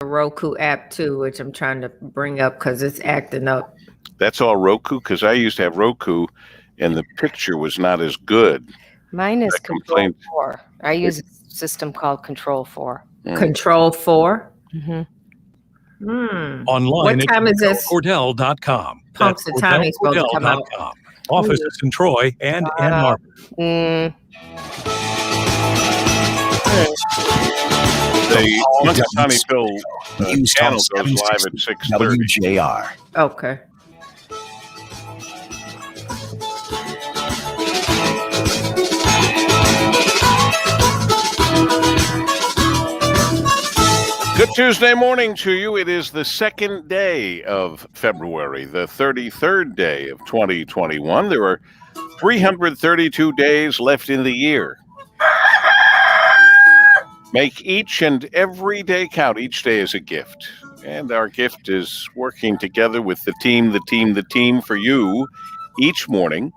a Roku app too, which I'm trying to bring up because it's acting up. That's all Roku? Because I used to have Roku, and the picture was not as good. Mine is Control 4. I use a system called Control 4. Control 4? Online what time is this? Cordell.com. Punxsutawney is supposed to come out. Offices in Troy and Ann Arbor. The Punxsutawney Phil channel goes live at 6:30. WJR. Okay. Good Tuesday morning to you. It is the second day of February, the 33rd day of 2021. There are 332 days left in the year. Make each and every day count. Each day is a gift. And our gift is working together with the team for you each morning.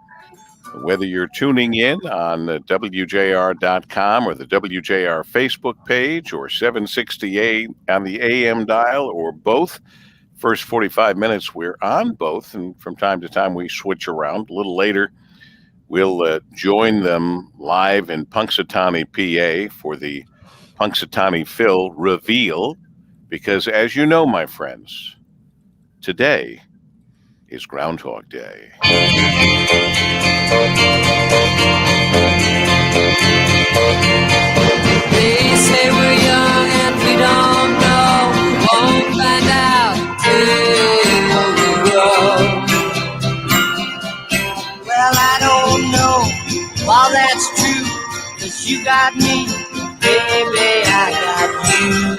Whether you're tuning in on WJR.com or the WJR Facebook page or 768 on the AM dial or both, first 45 minutes we're on both, and from time to time we switch around. A little later we'll join them live in Punxsutawney, PA for the Punxsutawney Phil reveal, because as you know, my friends, today is Groundhog Day. They say we're young and we don't know. We won't find out till we grow. Well, I don't know all that's true, 'cause you got me, baby, I got you.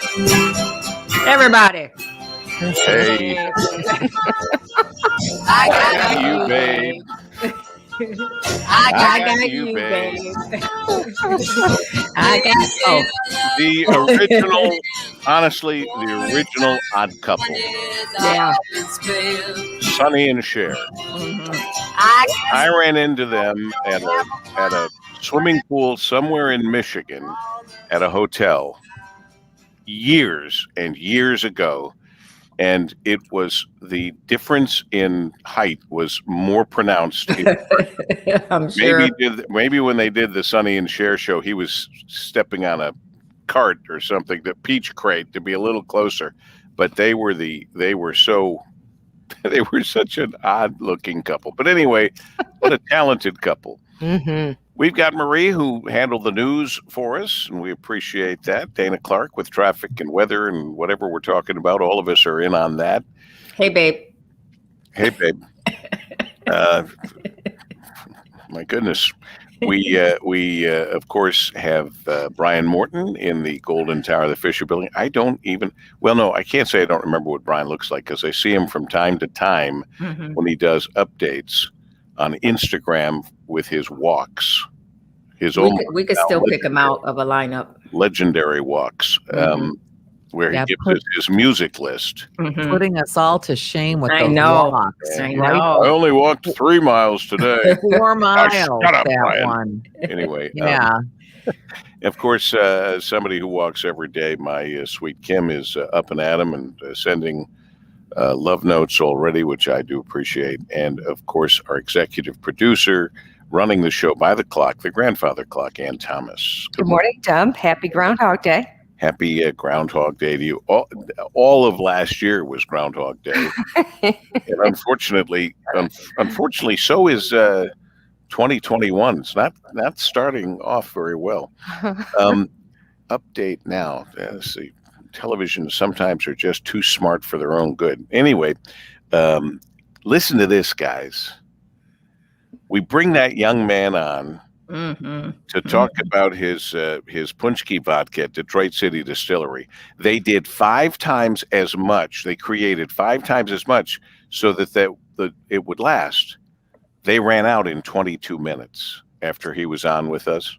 Everybody. Hey. I got you, babe. I got you, babe. I got you. The original, honestly, the original Odd Couple. Yeah. Sonny and Cher. I ran into them at a swimming pool somewhere in Michigan at a hotel years and years ago. And it was, the difference in height was more pronounced. I'm sure. Maybe when they did the Sonny and Cher show, he was stepping on a cart or something, the peach crate, to be a little closer. But they were such an odd looking couple. But anyway, what a talented couple. Mm-hmm. We've got Marie, who handled the news for us, and we appreciate that. Dana Clark with traffic and weather and whatever we're talking about. All of us are in on that. Hey, babe. Hey, babe. My goodness. We of course, have Brian Morton in the Golden Tower, the Fisher Building. I can't say I don't remember what Brian looks like, because I see him from time to time when he does updates on Instagram with his walks. We could still pick him out of a lineup. Legendary walks, where he gives his music list. Putting us all to shame with those walks. I know. I only walked 3 miles today. 4 miles, shut up, that Brian. one. Anyway, Yeah. of course, somebody who walks every day, my sweet Kim, is up and at 'em and sending love notes already, which I do appreciate. And of course, our executive producer running the show by the clock, the grandfather clock, Ann Thomas. Good morning, Tom. Happy Groundhog Day. Happy Groundhog Day to you. All of last year was Groundhog Day. And unfortunately, so is 2021. It's not starting off very well. Update now. Let's see. Television sometimes are just too smart for their own good. Anyway, listen to this, guys. We bring that young man on to talk about his Punchki vodka at Detroit City Distillery. They did 5 times as much. They created 5 times as much so that it would last. They ran out in 22 minutes after he was on with us.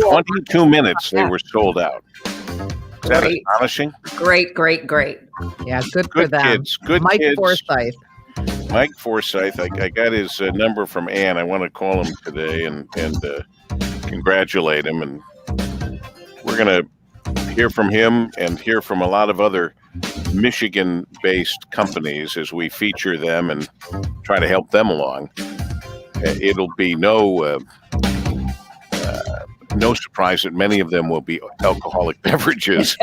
22 minutes, they were sold out. Is that astonishing? Great. Yeah, good for them. Kids, good Mike kids. Forsyth. Mike Forsyth, I got his number from Ann. I want to call him today and congratulate him. And hear from him and hear from a lot of other Michigan-based companies as we feature them and try to help them along. It'll be no surprise that many of them will be alcoholic beverages.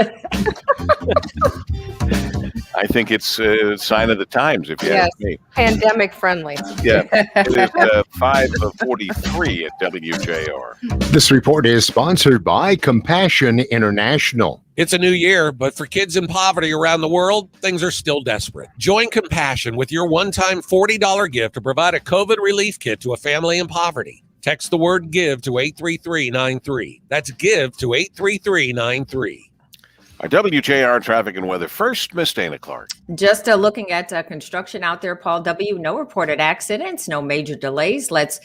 I think it's a sign of the times, if you ask me. Pandemic friendly. Yeah, it is 5:43 at WJR. This report is sponsored by Compassion International. It's a new year, but for kids in poverty around the world, things are still desperate. Join Compassion with your one-time $40 gift to provide a COVID relief kit to a family in poverty. Text the word GIVE to 83393. That's GIVE to 83393. Our WJR traffic and weather first, Miss Dana Clark. Just looking at construction out there, Paul W. No reported accidents, no major delays. Let's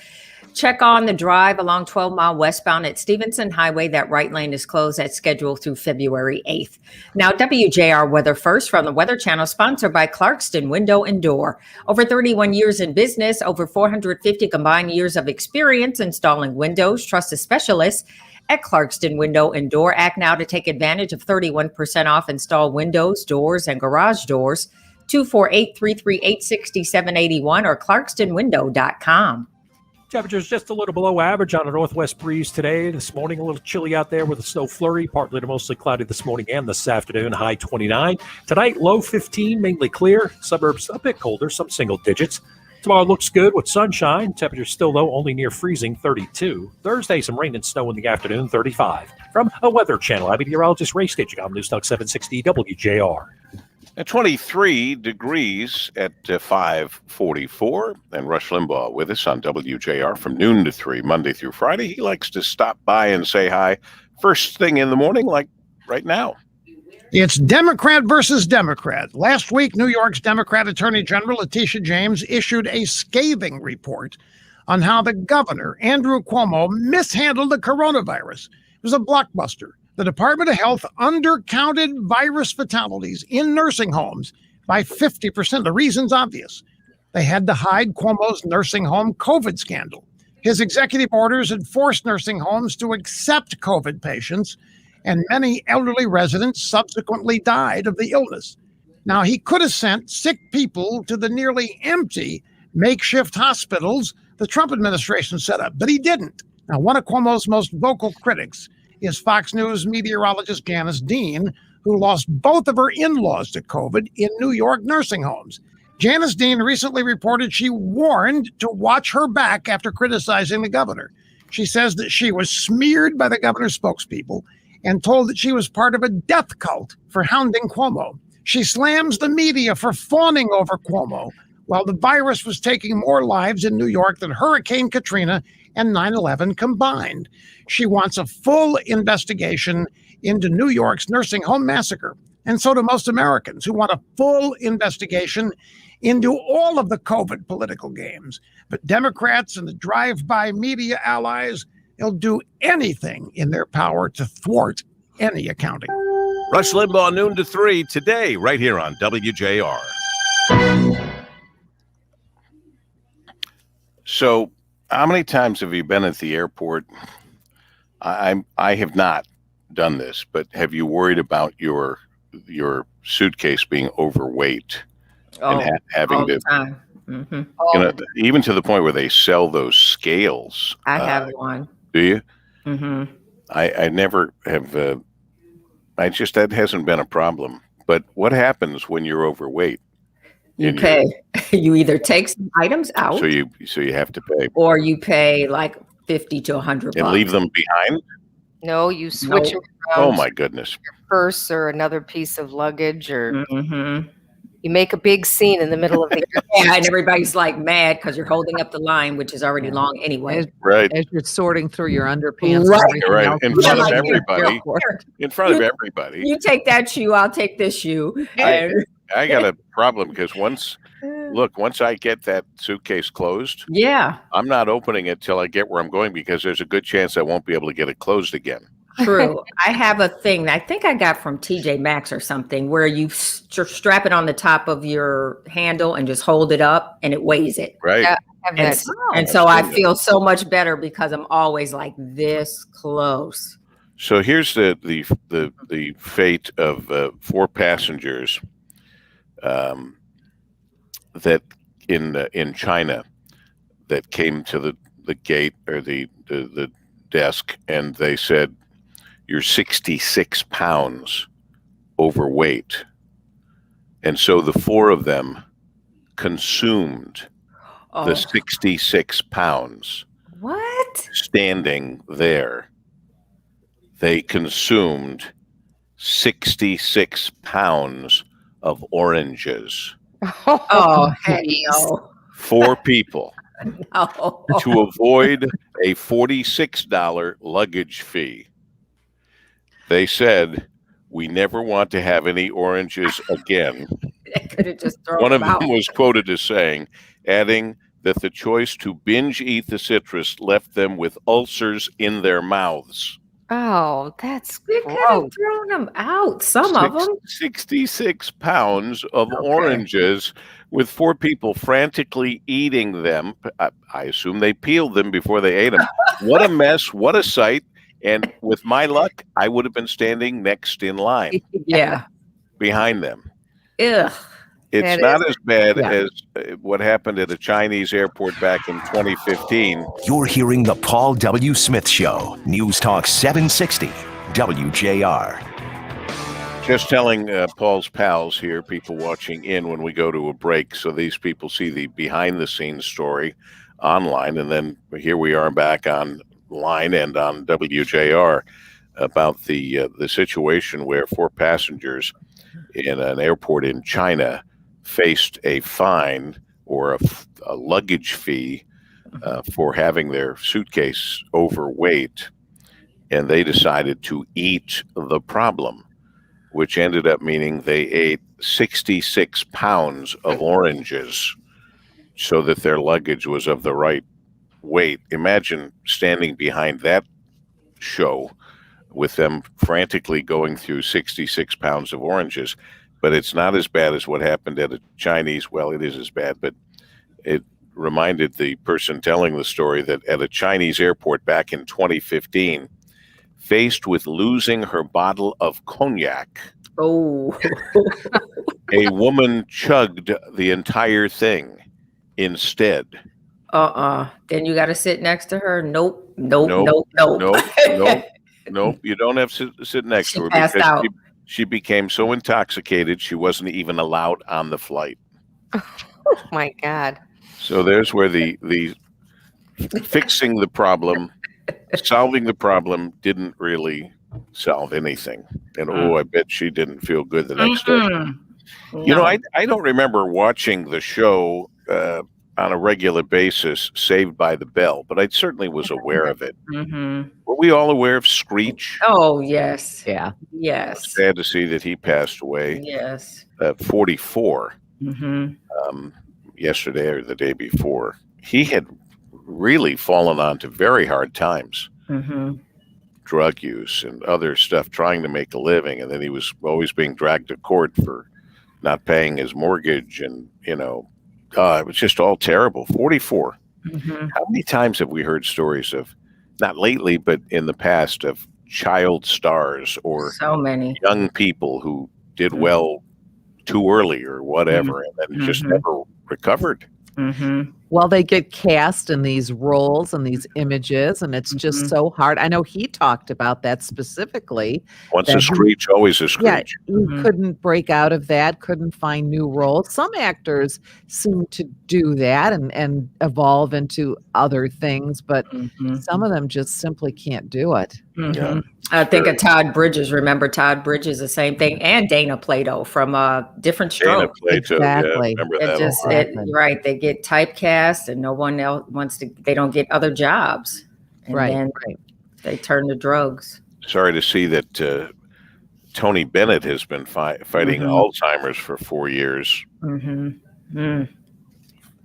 check on the drive along 12 Mile westbound at Stevenson Highway. That right lane is closed at schedule through February 8th. Now, WJR Weather First from the Weather Channel, sponsored by Clarkston Window and Door. Over 31 years in business, over 450 combined years of experience installing windows. Trust a specialist at Clarkston Window and Door. Act now to take advantage of 31% off installed windows, doors, and garage doors. 248-338-6781 or clarkstonwindow.com. Temperatures just a little below average on a northwest breeze today. This morning, a little chilly out there with a snow flurry. Partly to mostly cloudy this morning and this afternoon. High 29. Tonight, low 15, mainly clear. Suburbs a bit colder, some single digits. Tomorrow looks good with sunshine. Temperatures still low, only near freezing, 32. Thursday, some rain and snow in the afternoon, 35. From a Weather Channel, I'm meteorologist Ray Stitching on News Talk 760 WJR. At 23 degrees at 5:44, and Rush Limbaugh with us on WJR from noon to 3, Monday through Friday. He likes to stop by and say hi first thing in the morning, like right now. It's Democrat versus Democrat. Last week, New York's Democrat Attorney General Letitia James issued a scathing report on how the governor, Andrew Cuomo, mishandled the coronavirus. It was a blockbuster. The Department of Health undercounted virus fatalities in nursing homes by 50%. The reason's obvious. They had to hide Cuomo's nursing home COVID scandal. His executive orders had forced nursing homes to accept COVID patients, and many elderly residents subsequently died of the illness. Now, he could have sent sick people to the nearly empty makeshift hospitals the Trump administration set up, but he didn't. Now, one of Cuomo's most vocal critics is Fox News meteorologist Janice Dean, who lost both of her in-laws to COVID in New York nursing homes. Janice Dean recently reported she warned to watch her back after criticizing the governor. She says that she was smeared by the governor's spokespeople and told that she was part of a death cult for hounding Cuomo. She slams the media for fawning over Cuomo while the virus was taking more lives in New York than Hurricane Katrina and 9/11 combined. She wants a full investigation into New York's nursing home massacre. And so do most Americans who want a full investigation into all of the COVID political games. But Democrats and the drive-by media allies, they'll do anything in their power to thwart any accounting. Rush Limbaugh, noon to 3, today, right here on WJR. So, how many times have you been at the airport? I have not done this, but have you worried about your suitcase being overweight and having all to? the time. Mm-hmm. You know, even to the point where they sell those scales. I have one. Do you? Mm-hmm. I never have. That hasn't been a problem. But what happens when you're overweight? You pay. You either take some items out, so you have to pay, or you pay like $50 to $100 and leave them behind. No, you switch No. around Oh my goodness! your purse or another piece of luggage, or Mm-hmm. you make a big scene in the middle of the Yeah, and everybody's like mad because you're holding up the line, which is already long anyway. As, Right, as you're sorting through your underpants. Right. and everything right, else in you front of gotta be everybody. careful. in front of everybody. You take that shoe, I'll take this shoe. I got a problem because once I get that suitcase closed, Yeah, I'm not opening it till I get where I'm going because there's a good chance I won't be able to get it closed again. true. I have a thing that I think I got from TJ Maxx or something where you strap it on the top of your handle and just hold it up and it weighs it. Right. Yeah. have And, that. and so I feel so much better because I'm always like this close. So here's the fate of 4 passengers that in China that came to the gate or the desk, and they said, "You're 66 pounds overweight," and so the 4 of them consumed the 66 pounds. What? Standing there, they consumed 66 pounds of oranges. Oh, heck no. 4 people No. to avoid a $46 luggage fee. They said, "We never want to have any oranges again." They could have just thrown One of them out. them was quoted as saying, adding that the choice to binge eat the citrus left them with ulcers in their mouths. Oh, that's They could have gross. thrown them out. Some of them. 66 pounds of Okay. oranges with 4 people frantically eating them. I assume they peeled them before they ate them. What a mess. What a sight. And with my luck, I would have been standing next in line Yeah. behind them. Ugh. It's That not as bad Yeah. as what happened at a Chinese airport back in 2015. You're hearing the Paul W. Smith Show. News Talk 760 WJR. Just telling Paul's pals here, people watching in when we go to a break, so these people see the behind-the-scenes story online, and then here we are back online and on WJR about the situation where 4 passengers in an airport in China faced a fine or a luggage fee for having their suitcase overweight, and they decided to eat the problem, which ended up meaning they ate 66 pounds of oranges so that their luggage was of the right weight. Imagine standing behind that show with them frantically going through 66 pounds of oranges. But it's not as bad as what happened at a Chinese. Well, it is as bad, but it reminded the person telling the story that at a Chinese airport back in 2015, faced with losing her bottle of cognac, Oh. a woman chugged the entire thing instead. Then you got to sit next to her. Nope. Nope. Nope. Nope. Nope. Nope. Nope. You don't have to sit next She to her passed because out. she became so intoxicated she wasn't even allowed on the flight. Oh my God. So there's where the fixing the problem, solving the problem didn't really solve anything. And I bet she didn't feel good the next day. Mm-mm. You know, No. I don't remember watching the show on a regular basis, Saved by the Bell, but I certainly was aware of it. Mhm. Were we all aware of Screech? Oh, yes. Yeah. Yes. Sad to see that he passed away Yes. at 44 Mm-hmm. yesterday or the day before. He had really fallen onto very hard times. Mm-hmm. Drug use and other stuff, trying to make a living, and then he was always being dragged to court for not paying his mortgage, and it was just all terrible. 44. Mm-hmm. How many times have we heard stories of, not lately, but in the past, of child stars or So many. young people who did well too early or whatever, and then just Mhm. never recovered? Mm-hmm. Well, they get cast in these roles and these images, and it's just Mhm. so hard. I know he talked about that specifically. Once a That he- screech, always a Yeah, screech. he Mhm. couldn't break out of that, couldn't find new roles. Some actors seem to do that and evolve into other things, but Mm-hmm. some of them just simply can't do it. Mm-hmm. I think of Todd Bridges. Remember Todd Bridges, the same thing, and Dana Plato from Different Dana Stroke. Plato, Exactly. yeah, remember It that just, a lot. Exactly. right. They get typecast, and no one else wants to. They don't get other jobs, and Right, then right. they turn to drugs. Sorry to see that Tony Bennett has been fighting Mhm. Alzheimer's for 4 years. Mm-hmm. Mm.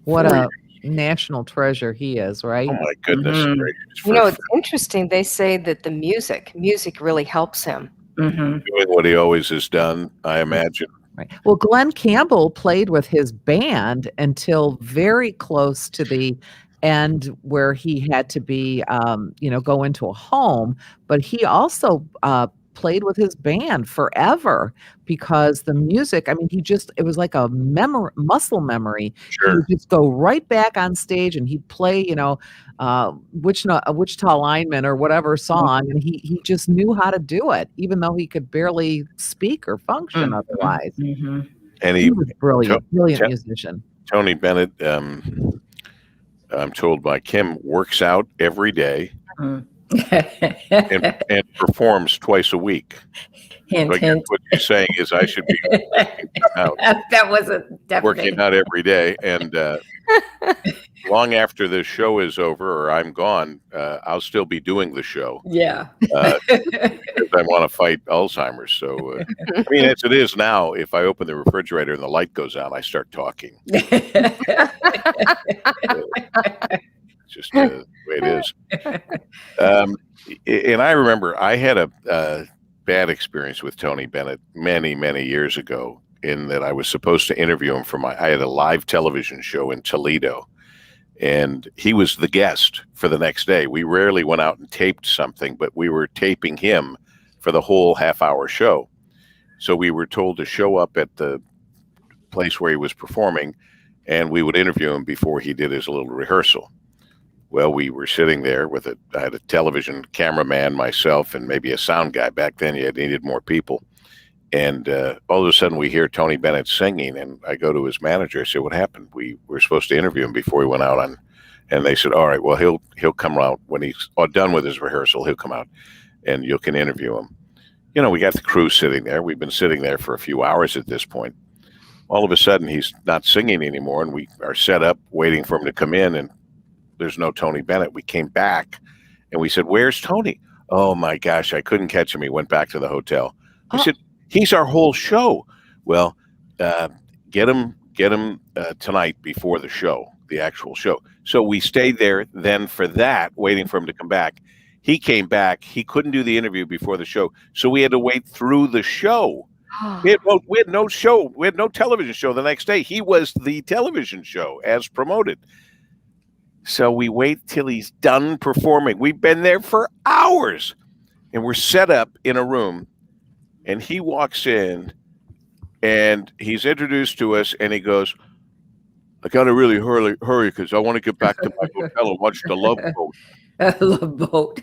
What 4 a years. national treasure he is, right? Oh my goodness Mhm. gracious! You know, For it's interesting. They say that the music really helps him. Mm-hmm. doing what he always has done, I imagine. Right. Well, Glenn Campbell played with his band until very close to the and where he had to be, go into a home. But he also played with his band forever because the music, I mean, it was like a muscle memory. He Sure. would just go right back on stage and he'd play, Wichita Lineman or whatever song, and he just knew how to do it, even though he could barely speak or function otherwise. Mhm. And He was brilliant To- musician. Tony Bennett, I'm told by Kim, works out every day and performs twice a week. Hint, So I guess hint. what you're saying is I should be working out, That was a definite. working out every day. And long after the show is over or I'm gone, I'll still be doing the show Yeah. because I want to fight Alzheimer's. So, I mean, as it is now, if I open the refrigerator and the light goes on, I start talking. It's just the way it is. And I remember I had a bad experience with Tony Bennett many, many years ago in that I was supposed to interview him for I had a live television show in Toledo, and he was the guest for the next day. We rarely went out and taped something, but we were taping him for the whole half-hour show. So we were told to show up at the place where he was performing, and we would interview him before he did his little rehearsal. Well, we were sitting there I had a television cameraman, myself, and maybe a sound guy. Back then, you needed more people. And all of a sudden, we hear Tony Bennett singing, and I go to his manager. I said, "What happened? We were supposed to interview him before he went out on." And they said, "All right, well, he'll come out when he's done with his rehearsal. He'll come out, and you can interview him." We got the crew sitting there. We've been sitting there for a few hours at this point. All of a sudden, he's not singing anymore, and we are set up waiting for him to come in, and there's no Tony Bennett. We came back, and we said, "Where's Tony?" "Oh, my gosh, I couldn't catch him. He went back to the hotel." I said, "He's our whole show." "Well, get him tonight before the show, the actual show." So we stayed there then for that, waiting for him to come back. He came back. He couldn't do the interview before the show, so we had to wait through the show. We had no show. We had no television show the next day. He was the television show as promoted. So we wait till he's done performing. We've been there for hours, and we're set up in a room, and he walks in, and he's introduced to us, and he goes, "I got to really hurry because I want to get back to my hotel and watch The Love Boat." Love Boat.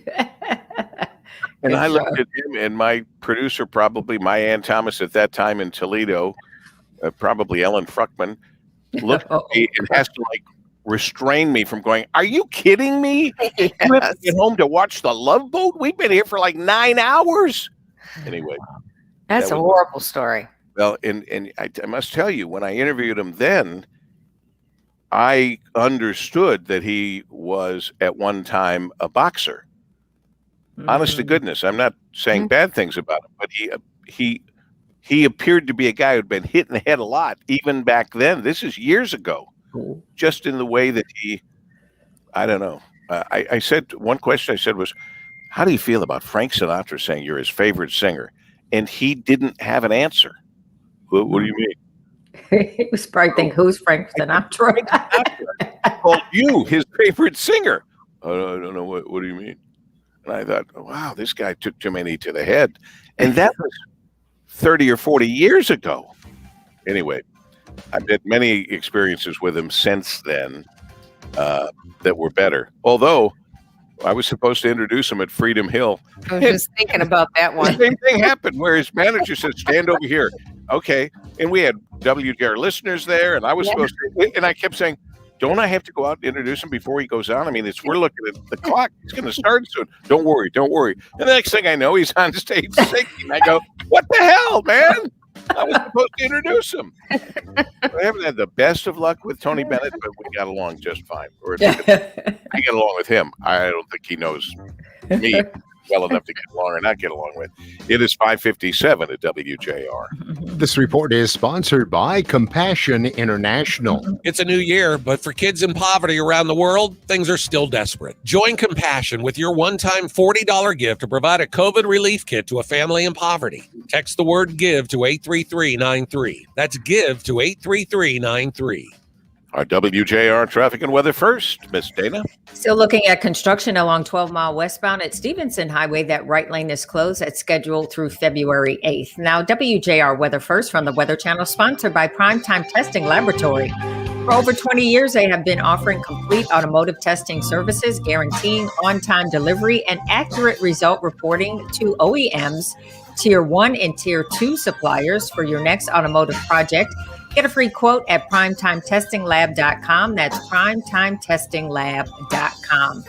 And I looked at him, and my producer, probably my Ann Thomas at that time in Toledo, probably Ellen Fruckman, looked at me and has to restrain me from going, "Are you kidding me? You have to get home to watch The Love Boat? We've been here for 9 hours." Anyway. That's a horrible story. Well, and I must tell you, when I interviewed him then, I understood that he was at one time a boxer. Honest to goodness, I'm not saying bad things about him, but he appeared to be a guy who'd been hit in the head a lot, even back then. This is years ago. Just in the way that I don't know. I said, one question I said was, "How do you feel about Frank Sinatra saying you're his favorite singer?" And he didn't have an answer. What do you mean? He was probably thinking, who's Frank Sinatra? Called you his favorite singer. I don't know. What do you mean? And I thought, wow, this guy took too many to the head. And that was 30 or 40 years ago. Anyway, I've had many experiences with him since then that were better. Although I was supposed to introduce him at Freedom Hill. I was just thinking about that The one. same thing happened where his manager said, "Stand over here." Okay. And we had WGR listeners there, and I was supposed to, and I kept saying, "Don't I have to go out and introduce him before he goes on? I mean, we're looking at the clock. It's going to start soon. Don't worry. And the next thing I know, he's on stage singing. I go, "What the hell, man? I was supposed to introduce him." I haven't had the best of luck with Tony Bennett, but we got along just fine. Or I get along with him. I don't think he knows me well enough to get along or not get along with. It is 5:57 at WJR. This report is sponsored by Compassion International. It's a new year, but for kids in poverty around the world, things are still desperate. Join Compassion with your one-time $40 gift to provide a COVID relief kit to a family in poverty. Text the word GIVE to 83393. That's GIVE to 83393. Our WJR traffic and weather first, Miss Dana. Still looking at construction along 12 Mile westbound at Stevenson Highway. That right lane is closed. That's scheduled through February 8th. Now, WJR weather first from the Weather Channel, sponsored by Primetime Testing Laboratory. For over 20 years, they have been offering complete automotive testing services, guaranteeing on-time delivery and accurate result reporting to OEMs, Tier 1 and Tier 2 suppliers for your next automotive project. Get a free quote at primetimetestinglab.com. That's primetimetestinglab.com.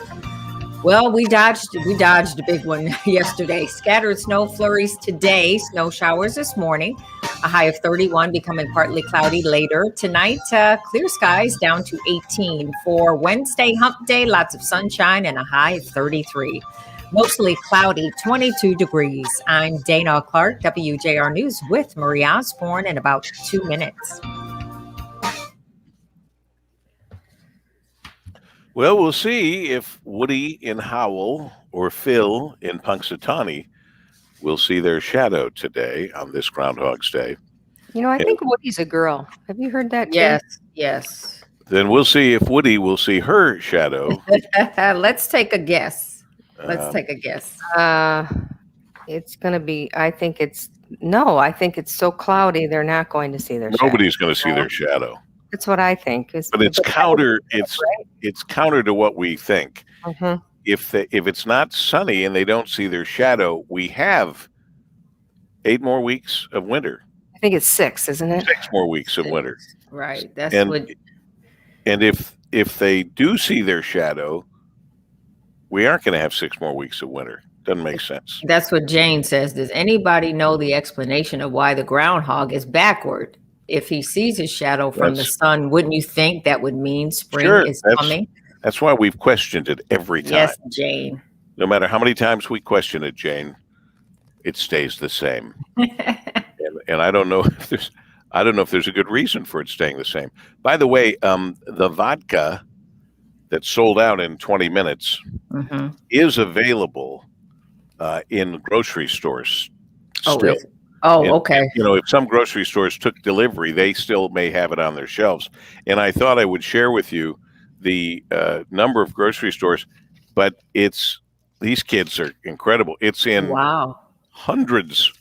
Well, we dodged a big one yesterday. Scattered snow flurries today, snow showers this morning. A high of 31, becoming partly cloudy later. Tonight, clear skies down to 18. For Wednesday, hump day, lots of sunshine and a high of 33. Mostly cloudy, 22 degrees. I'm Dana Clark, WJR News with Marie Osborne in about 2 minutes. Well, we'll see if Woody in Howell or Phil in Punxsutawney will see their shadow today on this Groundhog's Day. You know, I think Woody's a girl. Have you heard that too? Yes. Then we'll see if Woody will see her shadow. Let's take a guess. It's going to be, I think it's so cloudy they're not going to see their shadow. Nobody's going to see their shadow. That's what I think. But it's counter. It's counter to what we think. Mm-hmm. If it's not sunny and they don't see their shadow, we have 8 more weeks of winter. I think it's 6, isn't it? 6 more weeks of winter. Right. And if they do see their shadow, we aren't going to have 6 more weeks of winter. Doesn't make sense. That's what Jane says. Does anybody know the explanation of why the groundhog is backward? If he sees his shadow from the sun, wouldn't you think that would mean spring is coming? That's why we've questioned it every time. Yes, Jane. No matter how many times we question it, Jane, it stays the same. and I don't know if there's a good reason for it staying the same. By the way, the vodka that sold out in 20 minutes is available in grocery stores still. Okay. You know, if some grocery stores took delivery, they still may have it on their shelves. And I thought I would share with you the number of grocery stores, but these kids are incredible. It's in hundreds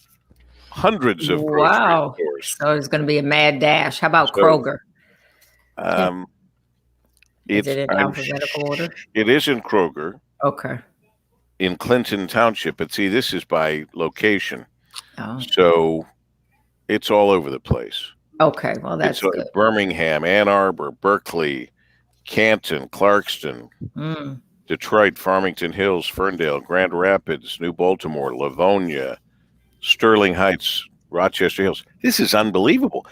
of grocery stores. So it's going to be a mad dash. How about Kroger? Is it in alphabetical order? It is in Kroger. Okay. In Clinton Township, but see, this is by location. Oh. So it's all over the place. Okay, well, that's good. Birmingham, Ann Arbor, Berkeley, Canton, Clarkston, Detroit, Farmington Hills, Ferndale, Grand Rapids, New Baltimore, Livonia, Sterling Heights, Rochester Hills. This is unbelievable.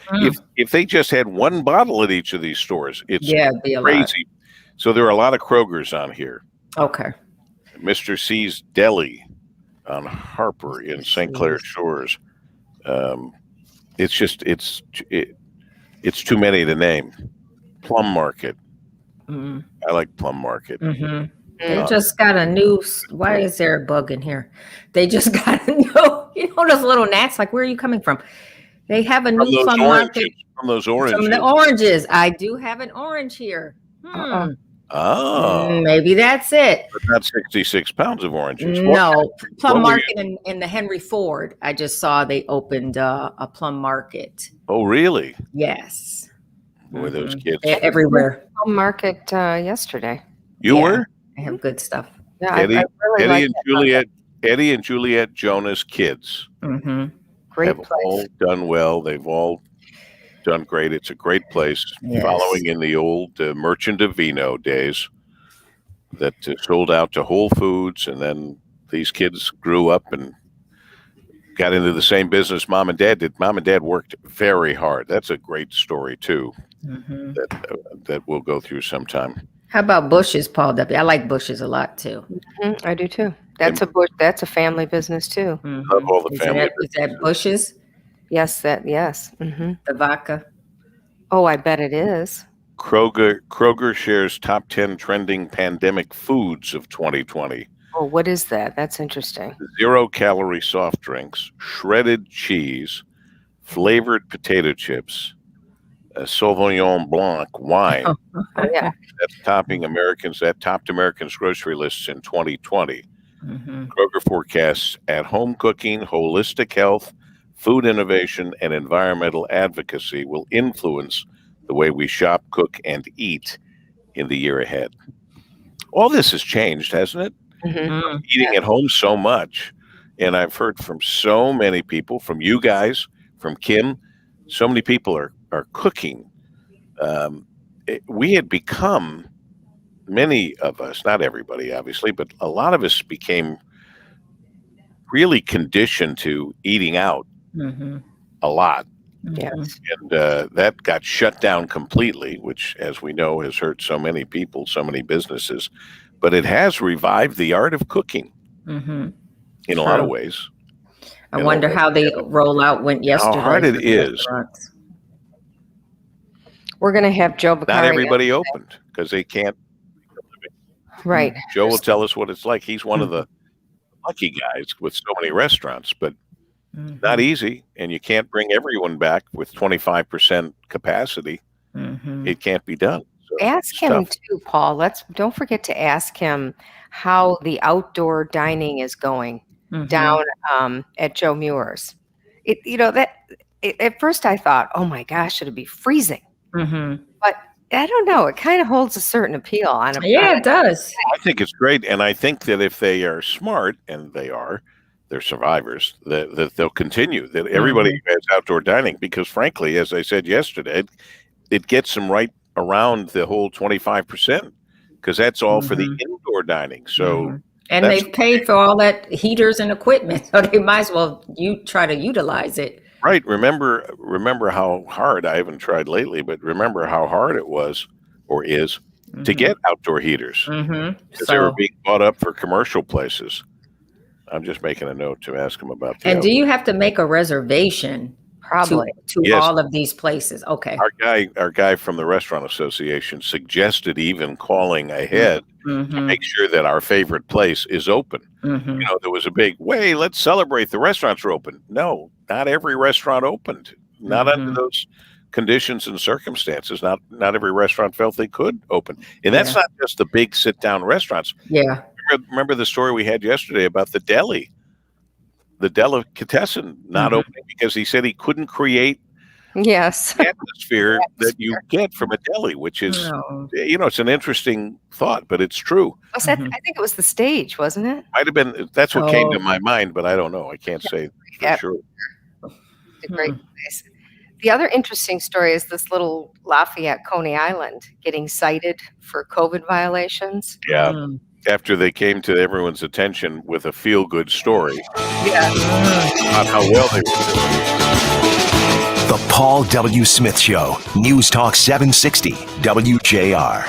If they just had one bottle at each of these stores, it's it'd be crazy. Lot. So there are a lot of Krogers on here. Okay. Mr. C's Deli on Harper in St. Clair Shores. It's too many to name. Plum Market. I like Plum Market. They just got a new. Why is there a bug in here? They just got a new. You know those little gnats. Like, where are you coming from? They have a new Plum Market. From those oranges. From the oranges. I do have an orange here. Oh, maybe that's it. But not 66 pounds of oranges. No, Plum Market in the Henry Ford. I just saw they opened a Plum Market. Oh, really? Yes. Boy, those kids everywhere. Plum Market yesterday. You were? They have good stuff. Yeah, Eddie, I really like Eddie and Juliet Jonas kids Great have place. all done well. They've all done great. It's a great place. Yes. Following in the old Merchant of Vino days that sold out to Whole Foods, and then these kids grew up and got into the same business Mom and Dad did. Mom and Dad worked very hard. That's a great story too. That we'll go through sometime. How about Bush's, Paul W? I like Bush's a lot too. I do too. That's a family business too. Love all the family. Is that Bush's? Yes, the vodka. Oh, I bet it is. Kroger shares top 10 trending pandemic foods of 2020. Oh, what is that? That's interesting. 0-calorie soft drinks, shredded cheese, flavored potato chips, Sauvignon Blanc wine. Oh, yeah. That topped Americans' grocery lists in 2020. Mhm. Kroger forecasts at-home cooking, holistic health, food innovation, and environmental advocacy will influence the way we shop, cook, and eat in the year ahead. All this has changed, hasn't it? Mhm. Eating at home so much. And I've heard from so many people, from you guys, from Kim, so many people are cooking. We had become, many of us, not everybody obviously, but a lot of us became really conditioned to eating out Mhm. a lot. Yes. And that got shut down completely, which, as we know, has hurt so many people, so many businesses. But it has revived the art of cooking Mhm. in a lot of True. ways. I wonder how the rollout went yesterday. How hard for it the is. restaurants. We're going to have Joe Not Beccari. everybody opened because they can't. Right. Joe will tell us what it's like. He's one of the lucky guys with so many restaurants, but not easy. And you can't bring everyone back with 25% capacity. Mhm. It can't be done. So Ask it's him tough. too, Paul. Don't forget to ask him how the outdoor dining is going Mhm. down at Joe Muir's. At first I thought, oh my gosh, it'd be freezing. Mhm. But I don't know. It kind of holds a certain appeal on a. Yeah, it does. I think it's great. And I think that if they are smart, and they're survivors, that they'll continue, that everybody has outdoor dining, because frankly, as I said yesterday, it gets them right around the whole 25%, because that's all for the indoor dining. So And that's they've paid for all that heaters and equipment, so they might as well try to utilize it. right. Remember how hard, I haven't tried lately, but remember how hard it was or is to get outdoor heaters, because they were being bought up for commercial places. I'm just making a note to ask him about the And do you have to make a reservation Probably. to Yes. all of these places? Okay. Our guy from the Restaurant Association suggested even calling ahead to make sure that our favorite place is open. Mhm. There was a big, let's celebrate, the restaurants are open. No, not every restaurant opened. Not under those conditions and circumstances. Not every restaurant felt they could open. And that's not just the big sit-down restaurants. Yeah. Remember the story we had yesterday about the deli, the delicatessen not opening because he said he couldn't create Yes. the atmosphere that you get from a deli, which is, No. it's an interesting thought, but it's true. I think it was the stage, wasn't it? Might have been, that's what came to Oh. my mind, but I don't know. I can't say for Yeah. sure. A great place. The other interesting story is this little Lafayette, Coney Island, getting cited for COVID violations. Yeah. After they came to everyone's attention with a feel-good story about how well they were doing. The Paul W. Smith Show, News Talk 760, WJR.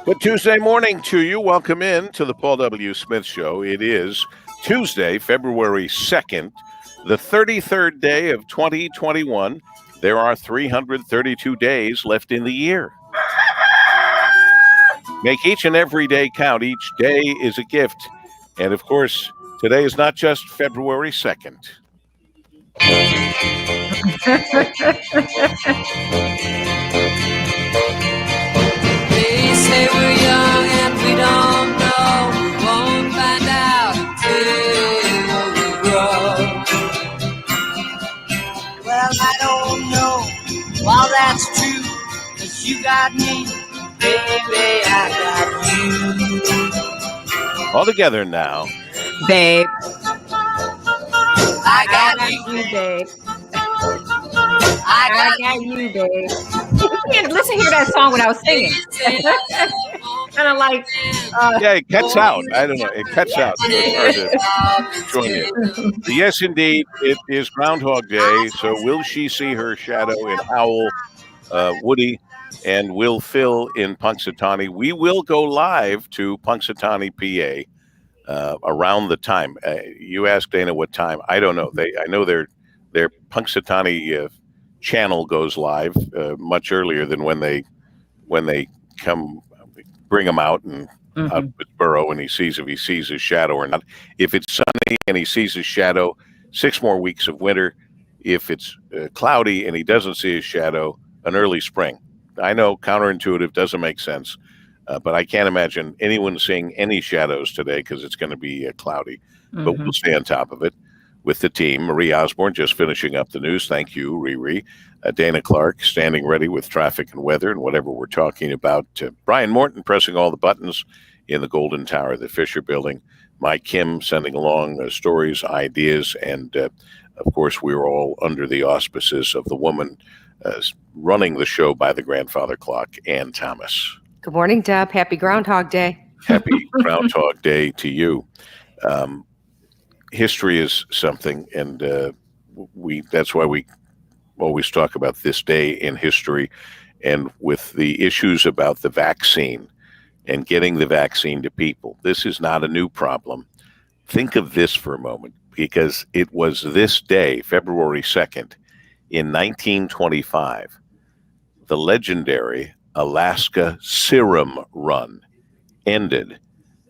Good Tuesday morning to you. Welcome in to the Paul W. Smith Show. It is Tuesday, February 2nd, the 33rd day of 2021. There are 332 days left in the year. Make each and every day count. Each day is a gift. And of course, today is not just February 2nd. They say we're young and we don't know. We won't find out until we grow. Well, I don't know. Well, that's true. 'Cause you got me, baby, I got you. All together now. Babe. I got you, babe. I got you, babe. Listen, hear that song when I was singing. Kind of like. Yeah, it cuts out. I don't know. It cuts out. So it's hard to join in. Yes, indeed. It is Groundhog Day. So will she see her shadow in Owl, Woody, and will Phil in Punxsutawney? We will go live to Punxsutawney, PA, around the time. You asked Dana what time. I don't know. I know they're Punxsutawney channel goes live much earlier than when they come bring him out and out of his burrow, and he sees if he sees his shadow or not. If it's sunny and he sees his shadow, 6 more weeks of winter. If it's cloudy and he doesn't see his shadow, an early spring. I know, counterintuitive, doesn't make sense, but I can't imagine anyone seeing any shadows today because it's going to be cloudy. But we'll stay on top of it with the team. Marie Osborne just finishing up the news. Thank you, Riri. Dana Clark standing ready with traffic and weather and whatever we're talking about. Brian Morton pressing all the buttons in the Golden Tower, the Fisher Building. Mike Kim sending along stories, ideas, and of course, we were all under the auspices of the woman running the show by the grandfather clock, Ann Thomas. Good morning, Deb. Happy Groundhog Day. Happy Groundhog Day to you. History is something, and that's why we always talk about this day in history. And with the issues about the vaccine and getting the vaccine to people, this is not a new problem. Think of this for a moment, because it was this day, February 2nd, in 1925, the legendary Alaska Serum Run ended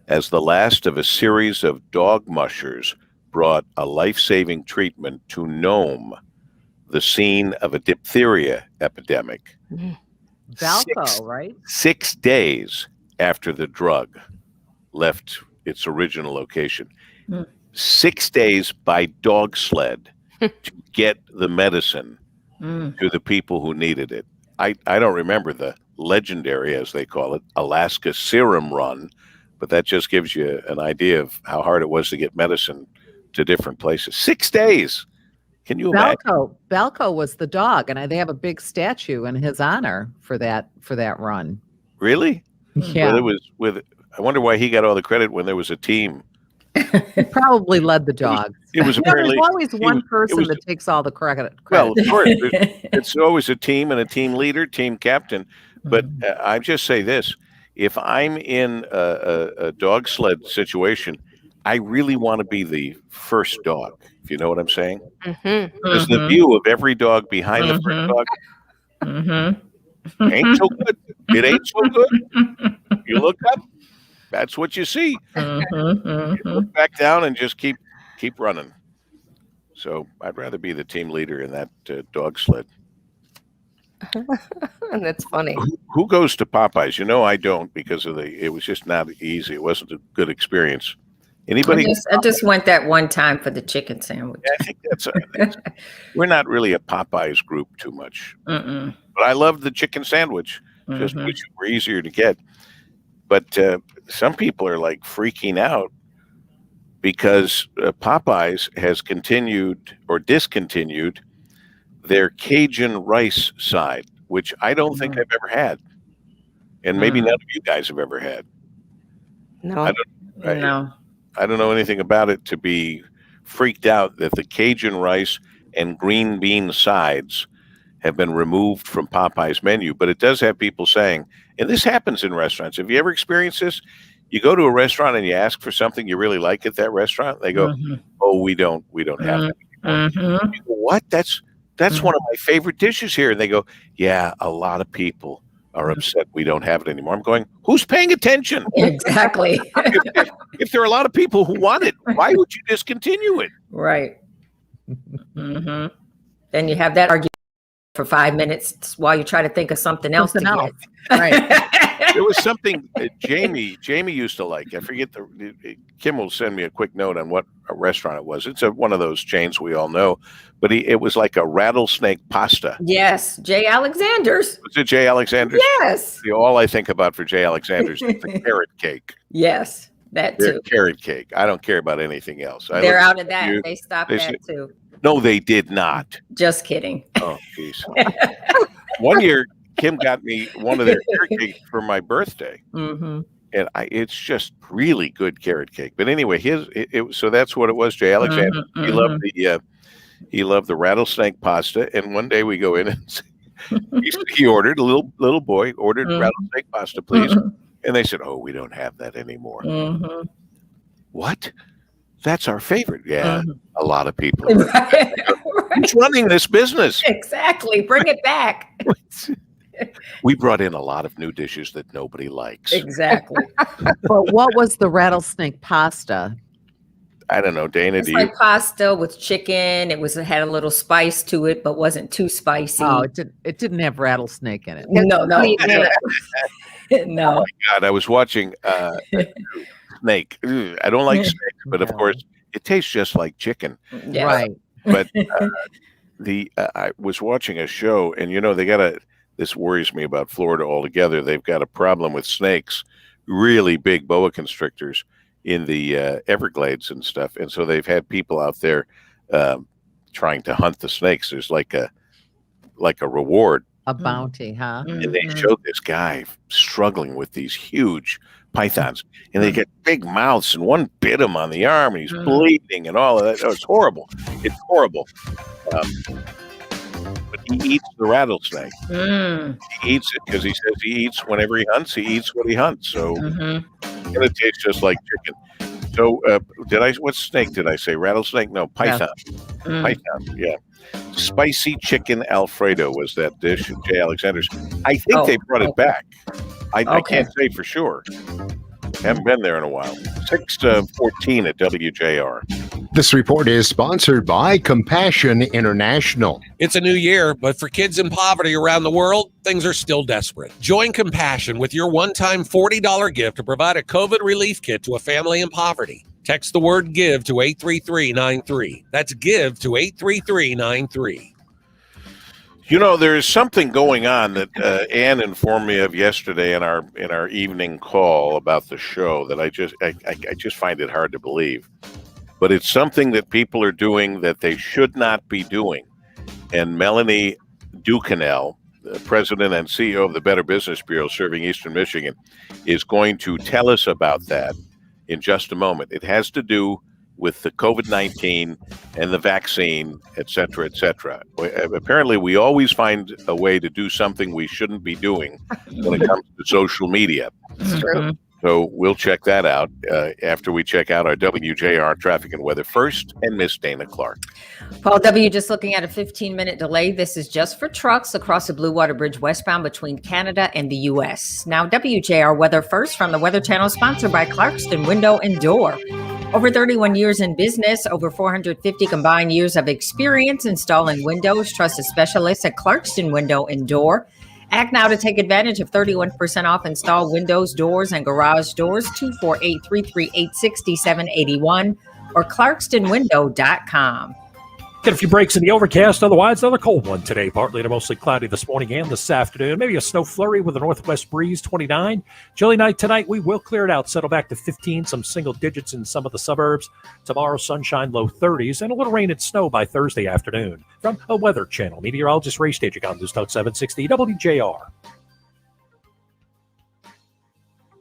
as the last of a series of dog mushers brought a life-saving treatment to Nome, the scene of a diphtheria epidemic. Valco, right? 6 days after the drug left its original location. 6 days by dog sled to get the medicine to the people who needed it. I don't remember the legendary, as they call it, Alaska Serum Run, but that just gives you an idea of how hard it was to get medicine to different places. 6 days. Can you imagine? Valco was the dog, and they have a big statue in his honor for that run. Really? Yeah. Well, I wonder why he got all the credit when there was a team. He probably led the dog. It was apparently there's always one person that takes all the credit. Well, of course, it's always a team and a team leader, team captain. But I just say this: if I'm in a dog sled situation, I really want to be the first dog. If you know what I'm saying, because the view of every dog behind the first dog ain't so good. It ain't so good. You look up, that's what you see. You look back down and just keep running. So I'd rather be the team leader in that dog sled. And that's funny. Who goes to Popeyes? You know, I don't, because it was just not easy. It wasn't a good experience. Anybody? I just went that one time for the chicken sandwich. I think we're not really a Popeyes group too much. But I love the chicken sandwich. Just wish it were easier to get. But some people are like freaking out because Popeyes has continued or discontinued their Cajun rice side, which I don't think I've ever had. And maybe none of you guys have ever had. No. I don't know anything about it to be freaked out that the Cajun rice and green bean sides have been removed from Popeye's menu. But it does have people saying, and this happens in restaurants. Have you ever experienced this? You go to a restaurant and you ask for something you really like at that restaurant. They go, "Oh, we don't have it anymore." You go, "What? That's one of my favorite dishes here." And they go, "Yeah, a lot of people are upset we don't have it anymore." I'm going, who's paying attention? Exactly. If there are a lot of people who want it, why would you discontinue it? Right. Then you have that argument for 5 minutes while you try to think of something else. Right. There was something Jamie used to like. I forget Kim will send me a quick note on what a restaurant it was. It's one of those chains we all know, but it was like a rattlesnake pasta. Yes, J. Alexander's. Was it J. Alexander's? Yes. All I think about for J. Alexander's is the carrot cake. Yes, that too. Carrot cake. I don't care about anything else. They're out of that. They stopped that too. No, they did not. Just kidding. Oh, geez. One year, Kim got me one of their carrot cakes for my birthday, and it's just really good carrot cake. But anyway, so that's what it was. J. Alexander. He loved the rattlesnake pasta. And one day we go in and he ordered a little boy ordered rattlesnake pasta, please. And they said, "Oh, we don't have that anymore." What? That's our favorite. Yeah, a lot of people. Who's running this business? Exactly. Bring it back. We brought in a lot of new dishes that nobody likes. Exactly. But what was the rattlesnake pasta? I don't know, Dana. It's Do you? like pasta with chicken. It had a little spice to it, but wasn't too spicy. Oh, it didn't have rattlesnake in it. No. Meat. No. God, I was watching snake. Ugh, I don't like snakes, but of No. course, it tastes just like chicken. Yes. Right. But I was watching a show, and they got this worries me about Florida altogether. They've got a problem with snakes, really big boa constrictors in the Everglades and stuff, and so they've had people out there trying to hunt the snakes. There's like a reward, A bounty, huh? and they showed this guy struggling with these huge pythons, and they get big mouths, and one bit him on the arm, and he's bleeding and all of that. Oh, it's horrible. It's horrible. But he eats the rattlesnake. He eats it because he says he eats whenever he hunts. He eats what he hunts. So and it tastes just like chicken. So what snake did I say? Rattlesnake? No, python. Python, yeah. Spicy chicken Alfredo was that dish at J. Alexander's. I think they brought it back. I can't say for sure. Haven't been there in a while. 6-14 at WJR. This report is sponsored by Compassion International. It's a new year, but for kids in poverty around the world, things are still desperate. Join Compassion with your one-time $40 gift to provide a COVID relief kit to a family in poverty. Text the word GIVE to 83393. That's GIVE to 83393. There's something going on that Ann informed me of yesterday in our evening call about the show that I just find it hard to believe. But it's something that people are doing that they should not be doing. And Melanie Ducanel, the president and CEO of the Better Business Bureau serving Eastern Michigan, is going to tell us about that in just a moment. It has to do with the COVID-19 and the vaccine, et cetera, et cetera. Apparently, we always find a way to do something we shouldn't be doing when it comes to social media. True. So we'll check that out after we check out our WJR traffic and weather first, and Miss Dana Clark. Paul W., just looking at a 15-minute delay. This is just for trucks across the Blue Water Bridge westbound between Canada and the U.S. Now, WJR weather first from the Weather Channel, sponsored by Clarkston Window and Door. Over 31 years in business, over 450 combined years of experience installing windows. Trusted specialists at Clarkston Window and Door. Act now to take advantage of 31% off installed windows, doors, and garage doors. 248-338-6781 or clarkstonwindow.com. Get a few breaks in the overcast. Otherwise, another cold one today. Partly to mostly cloudy this morning and this afternoon. Maybe a snow flurry with a northwest breeze, 29. Chilly night tonight. We will clear it out. Settle back to 15. Some single digits in some of the suburbs. Tomorrow, sunshine, low 30s. And a little rain and snow by Thursday afternoon. From a Weather Channel meteorologist Ray Stagik on News Talk 760 WJR.